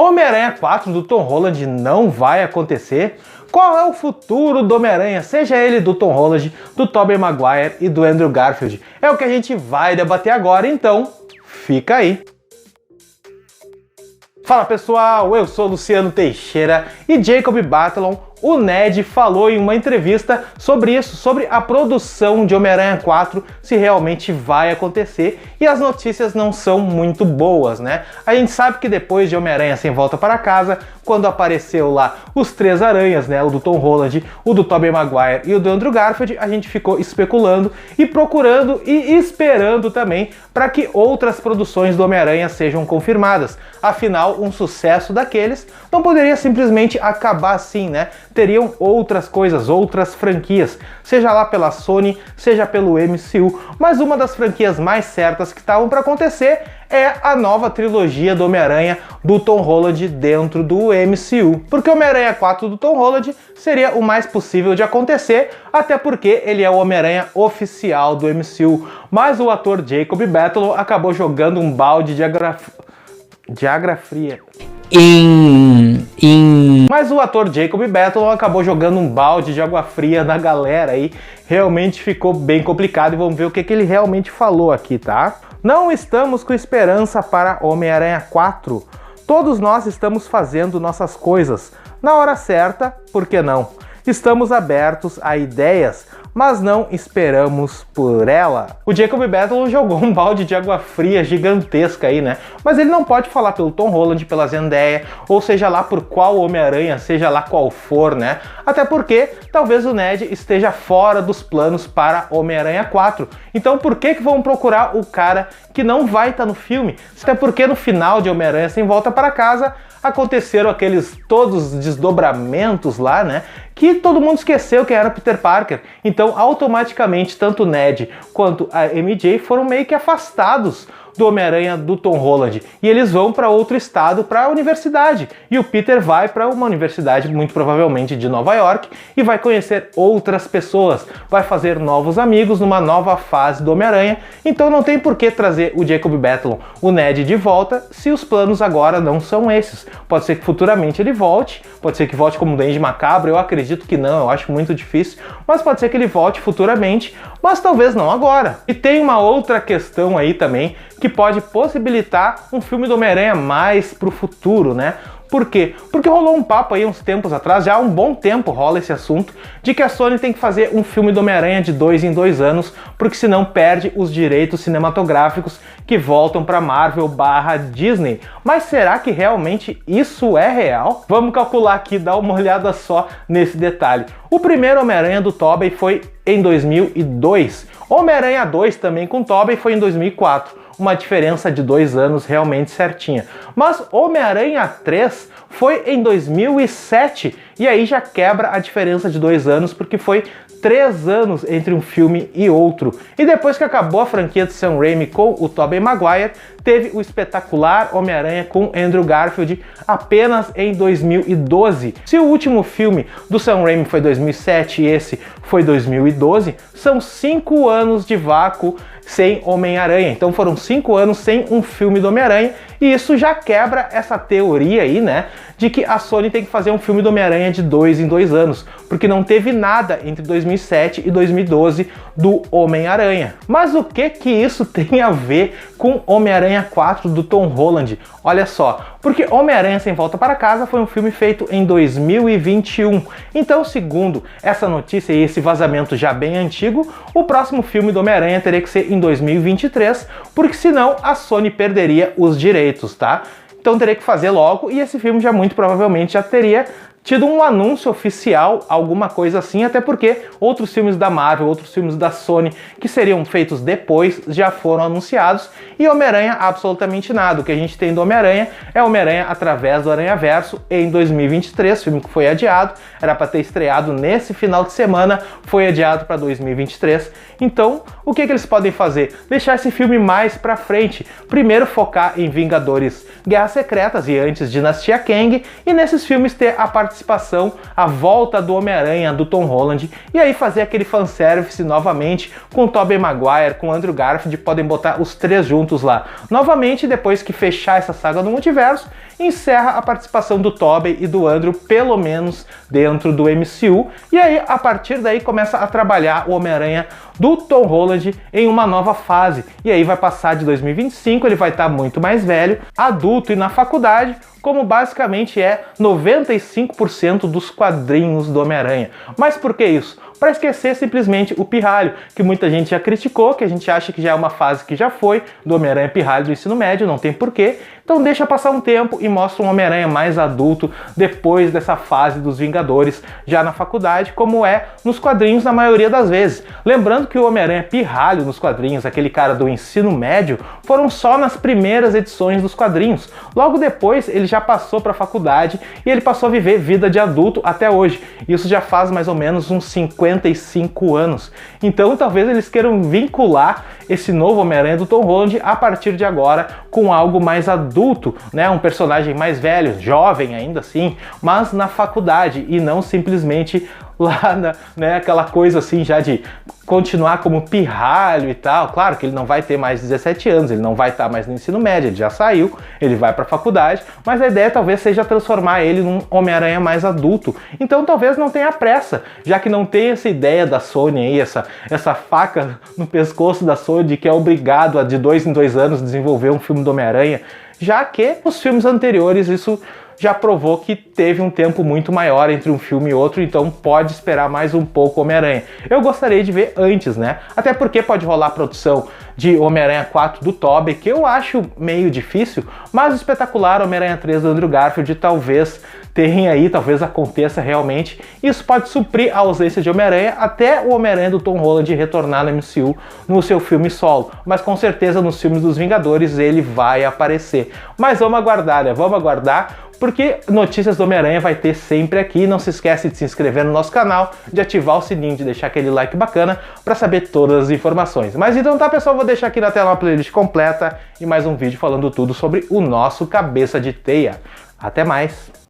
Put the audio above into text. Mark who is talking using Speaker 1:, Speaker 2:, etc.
Speaker 1: Homem-Aranha 4 do Tom Holland não vai acontecer? Qual é o futuro do Homem-Aranha, seja ele do Tom Holland, do Tobey Maguire e do Andrew Garfield? É o que a gente vai debater agora, então fica aí. Fala pessoal, eu sou Luciano Teixeira e Jacob Batalon, o Ned, falou em uma entrevista sobre isso, sobre a produção de Homem-Aranha 4, se realmente vai acontecer, e as notícias não são muito boas, né? A gente sabe que depois de Homem-Aranha Sem Volta para Casa, quando apareceu lá os três aranhas, né? O do Tom Holland, o do Tobey Maguire e o do Andrew Garfield, a gente ficou especulando e procurando e esperando também para que outras produções do Homem-Aranha sejam confirmadas. Afinal, um sucesso daqueles não poderia simplesmente acabar assim, né? Teriam outras coisas, outras franquias, seja lá pela Sony, seja pelo MCU, mas uma das franquias mais certas que estavam para acontecer é a nova trilogia do Homem-Aranha do Tom Holland dentro do MCU. Porque o Homem-Aranha 4 do Tom Holland seria o mais possível de acontecer, até porque ele é o Homem-Aranha oficial do MCU. Mas o ator Jacob Batalon acabou jogando um balde de água fria. Mas o ator Jacob Batalon acabou jogando um balde de água fria na galera aí. Realmente ficou bem complicado e vamos ver o que ele realmente falou aqui, tá? Não estamos com esperança para Homem-Aranha 4. Todos nós estamos fazendo nossas coisas. Na hora certa, por que não? Estamos abertos a ideias, mas não esperamos por ela. O Jacob Batalon jogou um balde de água fria gigantesca aí, né? Mas ele não pode falar pelo Tom Holland, pela Zendaya, ou seja lá por qual Homem-Aranha, seja lá qual for, né? Até porque talvez o Ned esteja fora dos planos para Homem-Aranha 4. Então por que vão procurar o cara que não vai estar no filme? Até porque no final de Homem-Aranha Sem Volta para Casa aconteceram aqueles todos os desdobramentos lá, né? Que todo mundo esqueceu que era Peter Parker. Então, automaticamente, tanto o Ned quanto a MJ foram meio que afastados do Homem-Aranha do Tom Holland. E eles vão para outro estado, para a universidade. E o Peter vai para uma universidade, muito provavelmente de Nova York, e vai conhecer outras pessoas. Vai fazer novos amigos numa nova fase do Homem-Aranha. Então não tem por que trazer o Jacob Batalon, o Ned, de volta, se os planos agora não são esses. Pode ser que futuramente ele volte, pode ser que volte como Duende Macabro, eu acredito que não, eu acho muito difícil, mas pode ser que ele volte futuramente, mas talvez não agora. E tem uma outra questão aí também, que pode possibilitar um filme do Homem-Aranha mais pro futuro, né? Por quê? Porque rolou um papo aí uns tempos atrás, já há um bom tempo rola esse assunto, de que a Sony tem que fazer um filme do Homem-Aranha de 2 em 2 anos, porque senão perde os direitos cinematográficos que voltam para Marvel/Disney. Mas será que realmente isso é real? Vamos calcular aqui, dar uma olhada só nesse detalhe. O primeiro Homem-Aranha do Tobey foi em 2002. Homem-Aranha 2 também com Tobey foi em 2004. Uma diferença de 2 anos realmente certinha. Mas Homem-Aranha 3 foi em 2007 e aí já quebra a diferença de 2 anos, porque foi 3 anos entre um filme e outro. E depois que acabou a franquia de Sam Raimi com o Tobey Maguire, teve o espetacular Homem-Aranha com Andrew Garfield apenas em 2012. Se o último filme do Sam Raimi foi 2007 e esse foi 2012, são 5 anos de vácuo sem Homem-Aranha. Então foram 5 anos sem um filme do Homem-Aranha, e isso já quebra essa teoria aí, né, de que a Sony tem que fazer um filme do Homem-Aranha de 2 em 2 anos, porque não teve nada entre 2007 e 2012 do Homem-Aranha. Mas o que isso tem a ver com Homem-Aranha 4 do Tom Holland? Olha só, porque Homem-Aranha Sem Volta para Casa foi um filme feito em 2021. Então, segundo essa notícia e esse vazamento já bem antigo, o próximo filme do Homem-Aranha teria que ser em 2023, porque senão a Sony perderia os direitos, tá? Então teria que fazer logo, e esse filme já muito provavelmente já teria tido um anúncio oficial, alguma coisa assim, até porque outros filmes da Marvel, outros filmes da Sony que seriam feitos depois já foram anunciados, e Homem-Aranha absolutamente nada. O que a gente tem do Homem-Aranha é Homem-Aranha através do Aranhaverso em 2023, filme que foi adiado, era para ter estreado nesse final de semana, foi adiado para 2023. Então, o que eles podem fazer? Deixar esse filme mais para frente. Primeiro focar em Vingadores Guerras Secretas e antes Dinastia Kang, e nesses filmes ter a participação participação, a volta do Homem-Aranha do Tom Holland, e aí fazer aquele fanservice novamente com o Tobey Maguire, com o Andrew Garfield, podem botar os três juntos lá. Novamente, depois que fechar essa saga do multiverso, encerra a participação do Tobey e do Andrew, pelo menos dentro do MCU, e aí a partir daí começa a trabalhar o Homem-Aranha do Tom Holland em uma nova fase, e aí vai passar de 2025, ele vai estar muito mais velho, adulto e na faculdade, como basicamente é 95% dos quadrinhos do Homem-Aranha. Mas por que isso? Para esquecer simplesmente o pirralho, que muita gente já criticou, que a gente acha que já é uma fase que já foi do Homem-Aranha pirralho do ensino médio, não tem porquê. Então deixa passar um tempo e mostra um Homem-Aranha mais adulto depois dessa fase dos Vingadores, já na faculdade, como é nos quadrinhos na maioria das vezes. Lembrando que o Homem-Aranha pirralho nos quadrinhos, aquele cara do ensino médio, foram só nas primeiras edições dos quadrinhos. Logo depois ele já passou para a faculdade e ele passou a viver vida de adulto até hoje. Isso já faz mais ou menos uns 55 anos. Então talvez eles queiram vincular esse novo Homem-Aranha do Tom Holland a partir de agora com algo mais adulto, né? Um personagem mais velho, jovem ainda assim, mas na faculdade e não simplesmente lá né, aquela coisa assim já de continuar como pirralho e tal. Claro que ele não vai ter mais 17 anos, ele não vai estar mais no ensino médio, ele já saiu, ele vai para a faculdade, mas a ideia talvez seja transformar ele num Homem-Aranha mais adulto. Então talvez não tenha pressa, já que não tem essa ideia da Sony aí, essa faca no pescoço da Sony de que é obrigado a de 2 em 2 anos desenvolver um filme do Homem-Aranha, já que os filmes anteriores isso já provou que teve um tempo muito maior entre um filme e outro, então pode esperar mais um pouco Homem-Aranha. Eu gostaria de ver antes, né? Até porque pode rolar a produção de Homem-Aranha 4 do Tobey, que eu acho meio difícil, mas o espetacular Homem-Aranha 3 do Andrew Garfield talvez tenha aí, talvez aconteça realmente. Isso pode suprir a ausência de Homem-Aranha até o Homem-Aranha do Tom Holland retornar no MCU no seu filme solo, mas com certeza nos filmes dos Vingadores ele vai aparecer. Mas vamos aguardar, né? Vamos aguardar, porque notícias do Homem-Aranha vai ter sempre aqui. Não se esquece de se inscrever no nosso canal, de ativar o sininho, de deixar aquele like bacana para saber todas as informações. Mas então tá, pessoal, vou deixar aqui na tela uma playlist completa e mais um vídeo falando tudo sobre o nosso Cabeça de Teia. Até mais!